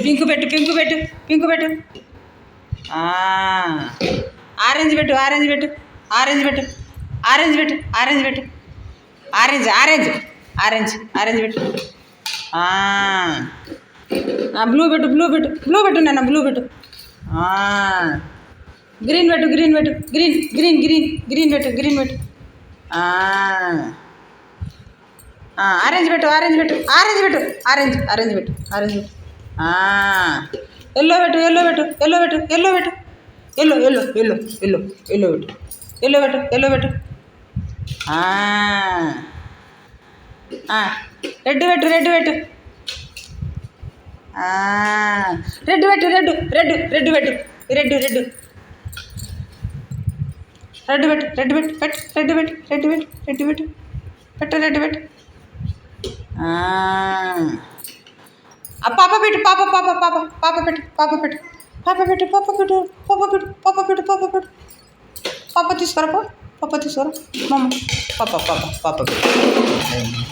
pink పెట్టు pink పెట్టు pink పెట్టు ఆరెంజ్ పెట్టు ఆరెంజ్ పెట్టు ఆరెంజ్ పెట్టు ఆరెంజ్ పెట్టు ఆరెంజ్ పెట్టు ఆరెంజ్ ఆరెంజ్ ఆరెంజ్ ఆరెంజ్ పెట్టు బ్లూ పెట్టు బ్లూ పెట్టు బ్లూ పెట్టు నాన్న బ్లూ పెట్టు గ్రీన్ పెట్టు గ్రీన్ పెట్టు గ్రీన్ గ్రీన్ గ్రీన్ గ్రీన్ పెట్టు గ్రీన్ పెట్టు ఆరెంజ్ పెట్టు ఆరెంజ్ పెట్టు ఆరెంజ్ పెట్టు ఆరెంజ్ ఆరెంజ్ పెట్టు ఆరెంజ్ పెట్టు ఎల్లో పెట్టు ఎల్లో పెట్టు ఎల్లో పెట్టు ఎల్లో పెట్టు yellow yellow yellow yellow yellow పెట్టు ఎల్లో పెట్టు ఎల్లో పెట్టు రెడ్ పెట్టు రెడ్ పెట్టు రెడ్ పెట్టు రెడ్ రెడ్ రెడ్ పెట్టు రెడ్ రెడ్ రెడ్ పెట్టు రెడ్ పెట్టు పెట్టు రెడ్ పెట్టు రెడ్ పెట్టు రెడ్ పెట్టు పెట్టు రెడ్ పెట్టు పాప పెట్టు పాప పాప పాప పాప పెట్టు పాప పెట్టు పాప పెట్టు పాప పెట్టు పాప పెట్టు పాప పెట్టు పాప పెట్టు పాప తీసుకురా పాప తీసుకురా మమ్మ పాప పాప పాప పెట్టు